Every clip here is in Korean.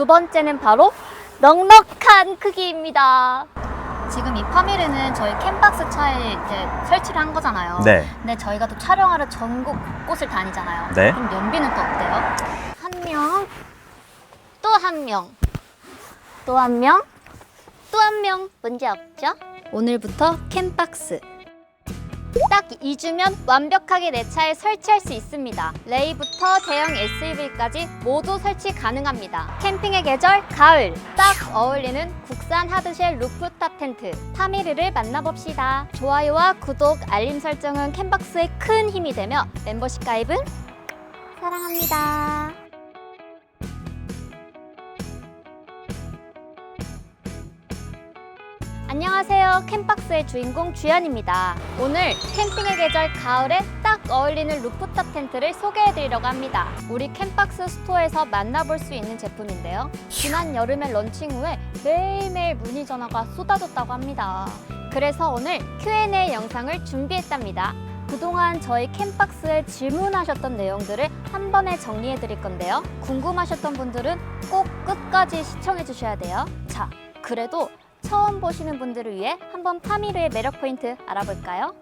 두 번째는 바로 넉넉한 크기입니다. 지금 이 파미르는 저희 캠박스 차에 이제 설치를 한 거잖아요. 네. 근데 저희가 또 촬영하러 전국 곳곳을 다니잖아요. 네. 그럼 연비는 또 어때요? 한 명, 또 한 명, 또 한 명, 또 한 명 문제 없죠? 오늘부터 캠박스. 딱 2주면 완벽하게 내 차에 설치할 수 있습니다. 레이부터 대형 SUV까지 모두 설치 가능합니다. 캠핑의 계절 가을, 딱 어울리는 국산 하드쉘 루프탑 텐트 파미르를 만나봅시다. 좋아요와 구독, 알림 설정은 캠박스의 큰 힘이 되며 멤버십 가입은 사랑합니다. 안녕하세요. 캠박스의 주인공 주연입니다. 오늘 캠핑의 계절 가을에 딱 어울리는 루프탑 텐트를 소개해드리려고 합니다. 우리 캠박스 스토어에서 만나볼 수 있는 제품인데요. 지난 여름에 런칭 후에 매일매일 문의 전화가 쏟아졌다고 합니다. 그래서 오늘 Q&A 영상을 준비했답니다. 그동안 저희 캠박스에 질문하셨던 내용들을 한 번에 정리해 드릴 건데요. 궁금하셨던 분들은 꼭 끝까지 시청해 주셔야 돼요. 자, 그래도 처음 보시는 분들을 위해 한번 파미르의 매력 포인트 알아볼까요?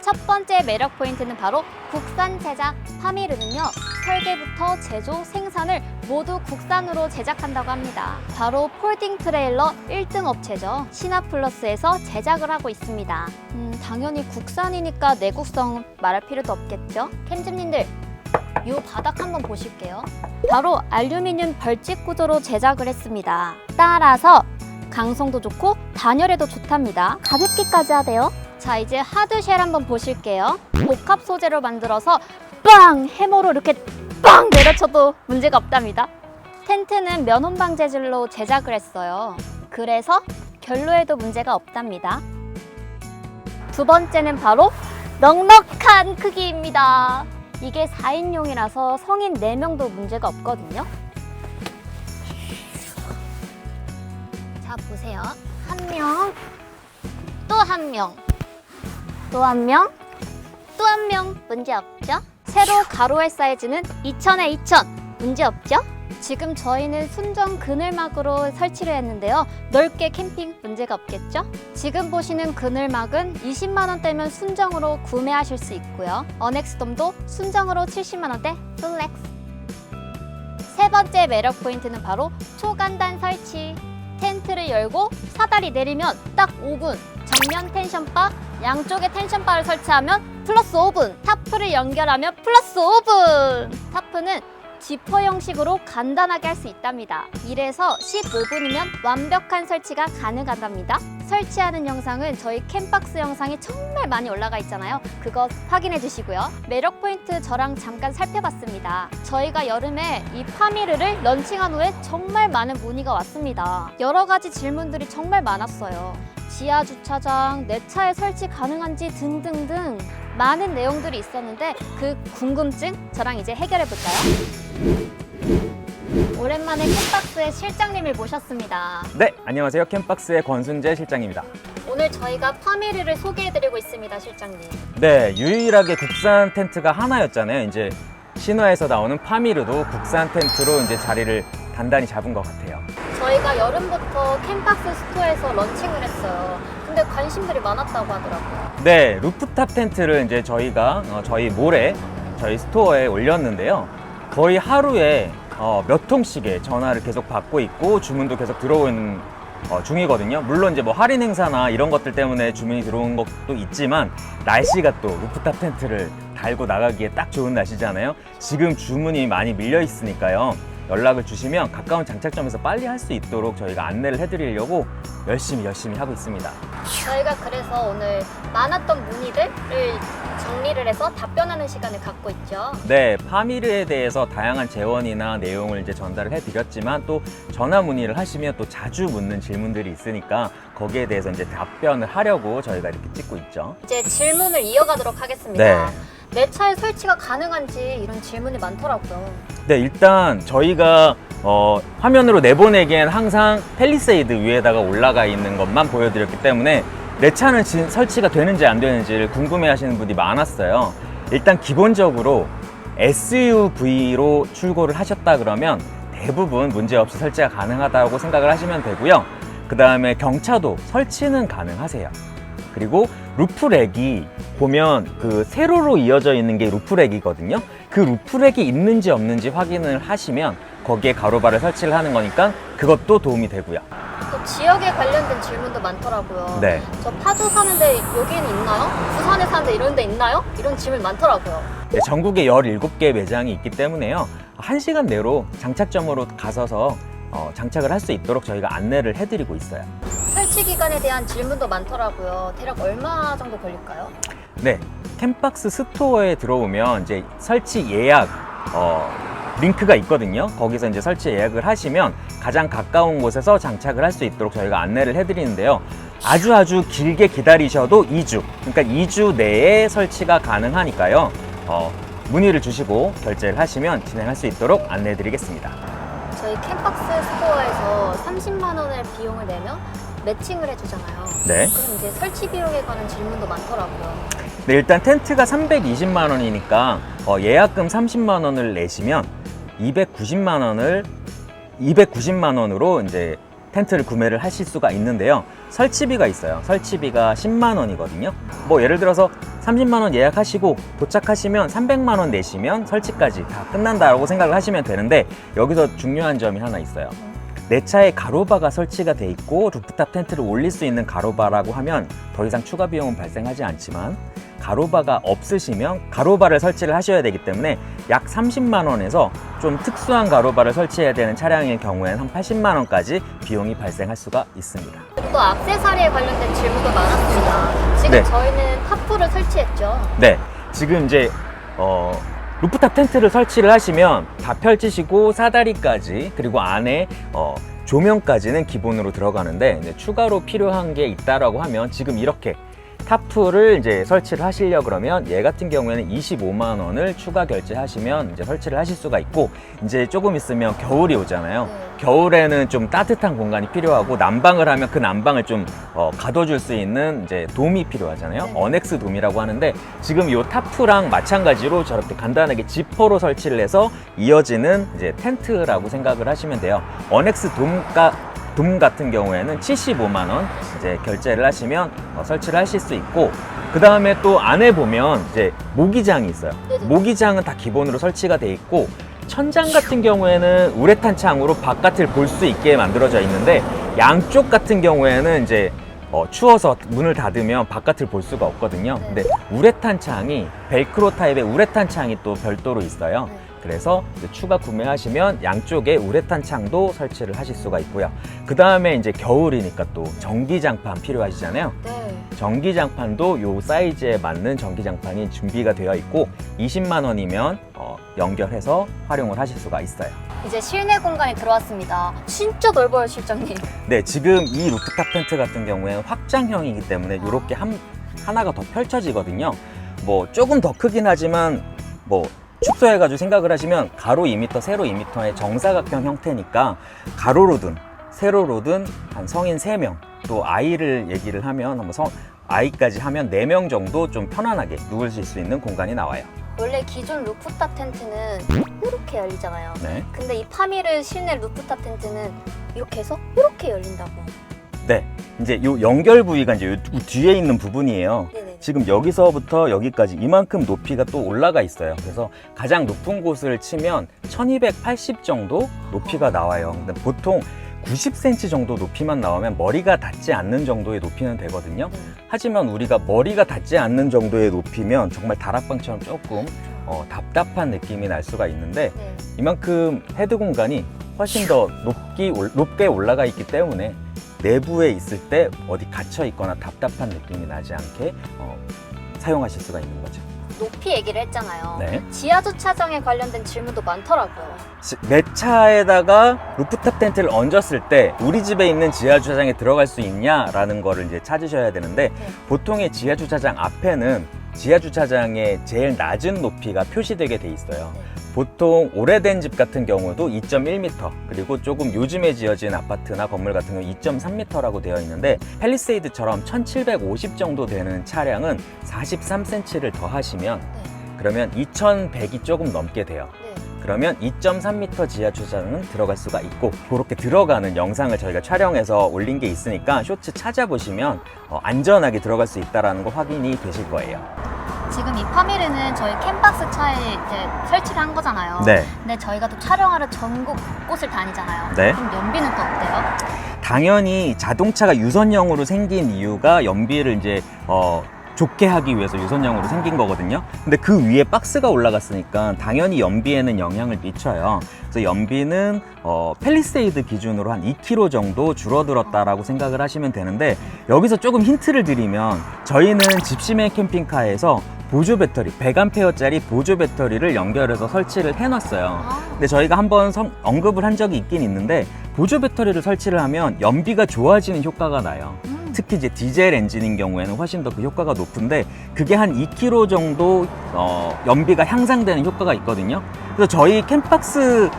첫 번째 매력 포인트는 바로 국산 제작. 파미르는요, 설계부터 제조, 생산을 모두 국산으로 제작한다고 합니다. 바로 폴딩 트레일러 1등 업체죠. 시나플러스에서 제작을 하고 있습니다. 당연히 국산이니까 내구성 말할 필요도 없겠죠? 캠즈님들, 이 바닥 한번 보실게요. 바로 알루미늄 벌집 구조로 제작을 했습니다. 따라서 강성도 좋고 단열에도 좋답니다. 가볍기까지 하대요. 자, 이제 하드쉘 한번 보실게요. 복합 소재로 만들어서 빵! 해머로 이렇게 빵! 내려쳐도 문제가 없답니다. 텐트는 면혼방 재질로 제작을 했어요. 그래서 결로에도 문제가 없답니다. 두 번째는 바로 넉넉한 크기입니다. 이게 4인용이라서 성인 4명도 문제가 없거든요. 자, 보세요. 한 명, 또 한 명, 또 한 명, 또 한 명 문제 없죠? 세로 가로의 사이즈는 2000에 2000 문제 없죠? 지금 저희는 순정 그늘막으로 설치를 했는데요. 넓게 캠핑 문제가 없겠죠? 지금 보시는 그늘막은 20만 원대면 순정으로 구매하실 수 있고요. 어넥스돔도 순정으로 70만 원대 플렉스. 세 번째 매력 포인트는 바로 초간단 설치. 텐트를 열고 사다리 내리면 딱 5분. 정면 텐션바, 양쪽에 텐션바를 설치하면 플러스 5분. 타프를 연결하면 플러스 5분. 타프는 지퍼 형식으로 간단하게 할 수 있답니다. 이래서 15분이면 완벽한 설치가 가능하답니다. 설치하는 영상은 저희 캠박스 영상이 정말 많이 올라가 있잖아요. 그거 확인해 주시고요. 매력 포인트 저랑 잠깐 살펴봤습니다. 저희가 여름에 이 파미르를 런칭한 후에 정말 많은 문의가 왔습니다. 여러 가지 질문들이 정말 많았어요. 지하 주차장, 내 차에 설치 가능한지 등등등 많은 내용들이 있었는데 그 궁금증 저랑 이제 해결해 볼까요? 오랜만에 캠박스의 실장님을 모셨습니다. 네, 안녕하세요. 캠박스의 권순재 실장입니다. 오늘 저희가 파미르를 소개해드리고 있습니다, 실장님. 네, 유일하게 국산 텐트가 하나였잖아요. 이제 신화에서 나오는 파미르도 국산 텐트로 이제 자리를 단단히 잡은 것 같아요. 저희가 여름부터 캠박스 스토어에서 런칭을 했어요. 근데 관심들이 많았다고 하더라고요. 네, 루프탑 텐트를 이제 저희가 저희 몰에 저희 스토어에 올렸는데요. 거의 하루에 몇 통씩의 전화를 계속 받고 있고 주문도 계속 들어오는 중이거든요. 물론 이제 뭐 할인 행사나 이런 것들 때문에 주문이 들어온 것도 있지만 날씨가 또 루프탑 텐트를 달고 나가기에 딱 좋은 날씨잖아요. 지금 주문이 많이 밀려 있으니까요. 연락을 주시면 가까운 장착점에서 빨리 할 수 있도록 저희가 안내를 해드리려고 열심히 하고 있습니다. 저희가 그래서 오늘 많았던 문의들을 정리를 해서 답변하는 시간을 갖고 있죠. 네, 파미르에 대해서 다양한 재원이나 내용을 이제 전달을 해드렸지만 또 전화 문의를 하시면 또 자주 묻는 질문들이 있으니까 거기에 대해서 이제 답변을 하려고 저희가 이렇게 찍고 있죠. 이제 질문을 이어가도록 하겠습니다. 네. 내 차에 설치가 가능한지 이런 질문이 많더라고요. 네, 일단 저희가 화면으로 내보내기엔 항상 팰리세이드 위에다가 올라가 있는 것만 보여드렸기 때문에 내 차는 설치가 되는지 안 되는지를 궁금해 하시는 분이 많았어요. 일단 기본적으로 SUV로 출고를 하셨다 그러면 대부분 문제없이 설치가 가능하다고 생각을 하시면 되고요. 그 다음에 경차도 설치는 가능하세요. 그리고 루프렉이 보면 그 세로로 이어져 있는 게 루프렉이거든요. 그 루프렉이 있는지 없는지 확인을 하시면 거기에 가로바를 설치를 하는 거니까 그것도 도움이 되고요. 또 지역에 관련된 질문도 많더라고요. 네. 저 파주 사는데 여기는 있나요? 부산에 사는데 이런 데 있나요? 이런 질문 많더라고요. 네, 전국에 17개 매장이 있기 때문에요. 1시간 내로 장착점으로 가서서 장착을 할 수 있도록 저희가 안내를 해드리고 있어요. 설치 기간에 대한 질문도 많더라고요. 대략 얼마 정도 걸릴까요? 네, 캠박스 스토어에 들어오면 이제 설치 예약 링크가 있거든요. 거기서 이제 설치 예약을 하시면 가장 가까운 곳에서 장착을 할 수 있도록 저희가 안내를 해드리는데요. 아주 길게 기다리셔도 2주, 그러니까 2주 내에 설치가 가능하니까요. 문의를 주시고 결제를 하시면 진행할 수 있도록 안내해드리겠습니다. 저희 캠박스 스토어에서 30만 원의 비용을 내면 매칭을 해주잖아요. 네. 그럼 이제 설치 비용에 관한 질문도 많더라고요. 네, 일단 텐트가 320만 원이니까 예약금 30만 원을 내시면 290만 원으로 이제 텐트를 구매를 하실 수가 있는데요. 설치비가 있어요. 설치비가 10만 원이거든요. 뭐 예를 들어서 30만 원 예약하시고 도착하시면 300만 원 내시면 설치까지 다 끝난다고 생각을 하시면 되는데, 여기서 중요한 점이 하나 있어요. 내 차에 가로바가 설치가 돼 있고 루프탑 텐트를 올릴 수 있는 가로바라고 하면 더 이상 추가 비용은 발생하지 않지만, 가로바가 없으시면 가로바를 설치를 하셔야 되기 때문에 약 30만 원에서 좀 특수한 가로바를 설치해야 되는 차량의 경우에는 한 80만 원까지 비용이 발생할 수가 있습니다. 또 액세서리에 관련된 질문도 많았습니다. 지금 네. 저희는 타프를 설치했죠. 네, 지금 이제 루프탑 텐트를 설치를 하시면 다 펼치시고 사다리까지, 그리고 안에 조명까지는 기본으로 들어가는데, 이제 추가로 필요한 게 있다라고 하면 지금 이렇게 타프를 이제 설치를 하시려 그러면 얘 같은 경우에는 25만 원을 추가 결제하시면 이제 설치를 하실 수가 있고, 이제 조금 있으면 겨울이 오잖아요. 네. 겨울에는 좀 따뜻한 공간이 필요하고, 난방을 하면 그 난방을 좀 가둬줄 수 있는 이제 돔이 필요하잖아요. 네. 어넥스 돔이라고 하는데, 지금 이 타프랑 마찬가지로 저렇게 간단하게 지퍼로 설치를 해서 이어지는 이제 텐트라고 생각을 하시면 돼요. 어넥스 돔 같은 경우에는 75만 원 이제 결제를 하시면 설치를 하실 수 있고, 그 다음에 또 안에 보면 이제 모기장이 있어요. 네네. 모기장은 다 기본으로 설치가 돼 있고, 천장 같은 경우에는 우레탄 창으로 바깥을 볼 수 있게 만들어져 있는데, 양쪽 같은 경우에는 이제 추워서 문을 닫으면 바깥을 볼 수가 없거든요. 네. 근데 우레탄 창이 벨크로 타입의 우레탄 창이 또 별도로 있어요. 네. 그래서 이제 추가 구매하시면 양쪽에 우레탄 창도 설치를 하실 수가 있고요. 그 다음에 이제 겨울이니까 또 전기장판 필요하시잖아요. 네. 전기장판도 요 사이즈에 맞는 전기장판이 준비가 되어 있고, 20만 원이면 연결해서 활용을 하실 수가 있어요. 이제 실내 공간이 들어왔습니다. 진짜 넓어요, 실장님. 네, 지금 이 루프탑 텐트 같은 경우에는 확장형이기 때문에 이렇게 하나가 더 펼쳐지거든요. 뭐 조금 더 크긴 하지만 뭐 축소해가지고 생각을 하시면 가로 2m, 세로 2m의 정사각형 형태니까 가로로든 세로로든 한 성인 3명, 또 아이를 얘기를 하면 아이까지 하면 4명 정도 좀 편안하게 누우실 수 있는 공간이 나와요. 원래 기존 루프탑 텐트는 이렇게 열리잖아요. 네. 근데 이 파미르 실내 루프탑 텐트는 이렇게 해서 이렇게 열린다고. 네. 이제 요 연결 부위가 이제 요 뒤에 있는 부분이에요. 네네. 지금 여기서부터 여기까지 이만큼 높이가 또 올라가 있어요. 그래서 가장 높은 곳을 치면 1280 정도 높이가 나와요. 근데 보통 90cm 정도 높이만 나오면 머리가 닿지 않는 정도의 높이는 되거든요. 네. 하지만 우리가 머리가 닿지 않는 정도의 높이면 정말 다락방처럼 조금 답답한 느낌이 날 수가 있는데, 네. 이만큼 헤드 공간이 훨씬 더 높게 올라가 있기 때문에 내부에 있을 때 어디 갇혀 있거나 답답한 느낌이 나지 않게 사용하실 수가 있는 거죠. 높이 얘기를 했잖아요. 네. 지하 주차장에 관련된 질문도 많더라고요. 내 차에다가 루프탑 텐트를 얹었을 때 우리 집에 있는 지하 주차장에 들어갈 수 있냐라는 거를 이제 찾으셔야 되는데, 네. 보통의 지하 주차장 앞에는 지하 주차장의 제일 낮은 높이가 표시되게 돼 있어요. 네. 보통 오래된 집 같은 경우도 2.1m, 그리고 조금 요즘에 지어진 아파트나 건물 같은 경우 2.3m라고 되어 있는데, 팰리세이드처럼 1750 정도 되는 차량은 43cm를 더 하시면 네. 그러면 2100이 조금 넘게 돼요. 네. 그러면 2.3m 지하 주차장은 들어갈 수가 있고, 그렇게 들어가는 영상을 저희가 촬영해서 올린 게 있으니까 쇼츠 찾아보시면 안전하게 들어갈 수 있다는 거 확인이 되실 거예요. 지금 이 파미르는 저희 캠박스 차에 이제 설치를 한 거잖아요. 네. 근데 저희가 또 촬영하러 전국 곳을 다니잖아요. 네. 그럼 연비는 또 어때요? 당연히 자동차가 유선형으로 생긴 이유가 연비를 이제 좋게 하기 위해서 유선형으로 생긴 거거든요. 근데 그 위에 박스가 올라갔으니까 당연히 연비에는 영향을 미쳐요. 그래서 연비는 팰리세이드 기준으로 한 2km 정도 줄어들었다라고 생각을 하시면 되는데, 여기서 조금 힌트를 드리면 저희는 집시맨 캠핑카에서 보조 배터리, 100A짜리 보조 배터리를 연결해서 설치를 해놨어요. 근데 저희가 한번 언급을 한 적이 있긴 있는데, 보조 배터리를 설치를 하면 연비가 좋아지는 효과가 나요. 특히 이제 디젤 엔진인 경우에는 훨씬 더 그 효과가 높은데, 그게 한 2km 정도 연비가 향상되는 효과가 있거든요. 그래서 저희 캠박스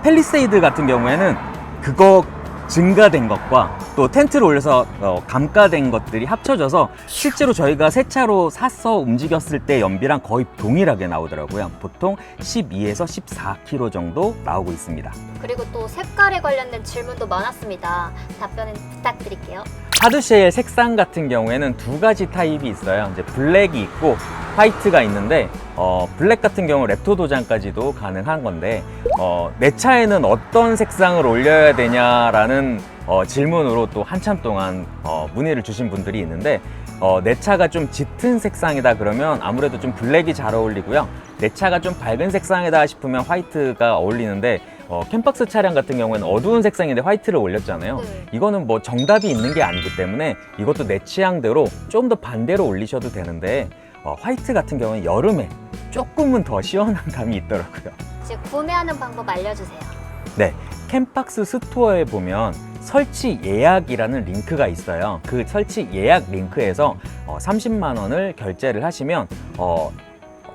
팰리세이드 같은 경우에는 그거 증가된 것과 또 텐트를 올려서 감가된 것들이 합쳐져서 실제로 저희가 새 차로 사서 움직였을 때 연비랑 거의 동일하게 나오더라고요. 보통 12에서 14km 정도 나오고 있습니다. 그리고 또 색깔에 관련된 질문도 많았습니다. 답변은 부탁드릴게요. 하드쉘 색상 같은 경우에는 두 가지 타입이 있어요. 이제 블랙이 있고 화이트가 있는데, 블랙 같은 경우 랩토 도장까지도 가능한 건데, 내 차에는 어떤 색상을 올려야 되냐라는 질문으로 또 한참 동안 문의를 주신 분들이 있는데, 내 차가 좀 짙은 색상이다 그러면 아무래도 좀 블랙이 잘 어울리고요. 내 차가 좀 밝은 색상이다 싶으면 화이트가 어울리는데, 캠박스 차량 같은 경우에는 어두운 색상인데 화이트를 올렸잖아요. 네. 이거는 뭐 정답이 있는 게 아니기 때문에 이것도 내 취향대로 좀 더 반대로 올리셔도 되는데, 화이트 같은 경우는 여름에 조금은 더 시원한 감이 있더라고요. 지금 구매하는 방법 알려주세요. 네, 캠박스 스토어에 보면 설치 예약이라는 링크가 있어요. 그 설치 예약 링크에서 30만 원을 결제를 하시면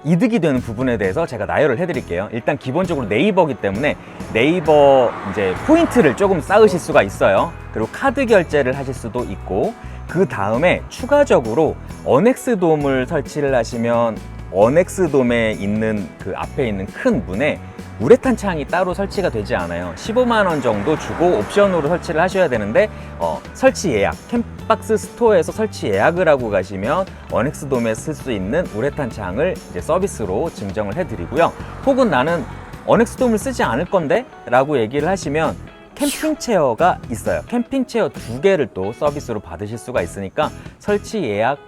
이득이 되는 부분에 대해서 제가 나열을 해드릴게요. 일단 기본적으로 네이버기 때문에 네이버 이제 포인트를 조금 쌓으실 수가 있어요. 그리고 카드 결제를 하실 수도 있고, 그 다음에 추가적으로 어넥스돔을 설치를 하시면 어넥스돔에 있는 그 앞에 있는 큰 문에 우레탄 창이 따로 설치가 되지 않아요. 15만 원 정도 주고 옵션으로 설치를 하셔야 되는데, 설치 예약, 캠박스 스토어에서 설치 예약을 하고 가시면 어넥스돔에 쓸 수 있는 우레탄 창을 이제 서비스로 증정을 해드리고요. 혹은 나는 어넥스돔을 쓰지 않을 건데? 라고 얘기를 하시면 캠핑 체어가 있어요. 캠핑 체어 2개를 또 서비스로 받으실 수가 있으니까 설치 예약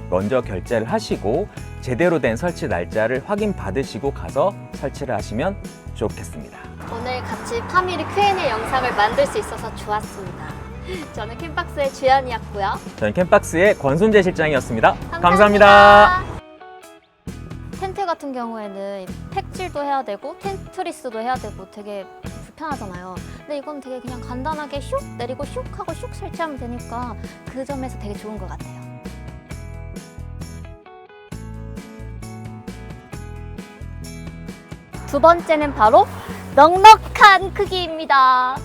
먼저 결제를 하시고 제대로 된 설치 날짜를 확인 받으시고 가서 설치를 하시면 좋겠습니다. 오늘 같이 파미르 Q&A 영상을 만들 수 있어서 좋았습니다. 저는 캠박스의 주연이었고요. 저는 캠박스의 권순재 실장이었습니다. 감사합니다. 텐트 같은 경우에는 팩질도 해야 되고 텐트리스도 해야 되고 되게 불편하잖아요. 근데 이건 되게 그냥 간단하게 슉 내리고 슉 하고 슉 설치하면 되니까 그 점에서 되게 좋은 것 같아요. 두 번째는 바로 넉넉한 크기입니다.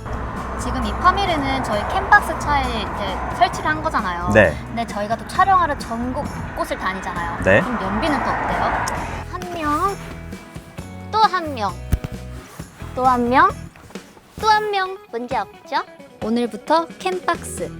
지금 이 파미르는 저희 캠박스 차에 이제 설치를 한 거잖아요. 네. 근데 저희가 또 촬영하러 전국 곳을 다니잖아요. 네. 그럼 연비는 또 어때요? 한 명, 또 한 명, 또 한 명, 또 한 명 문제 없죠? 오늘부터 캠박스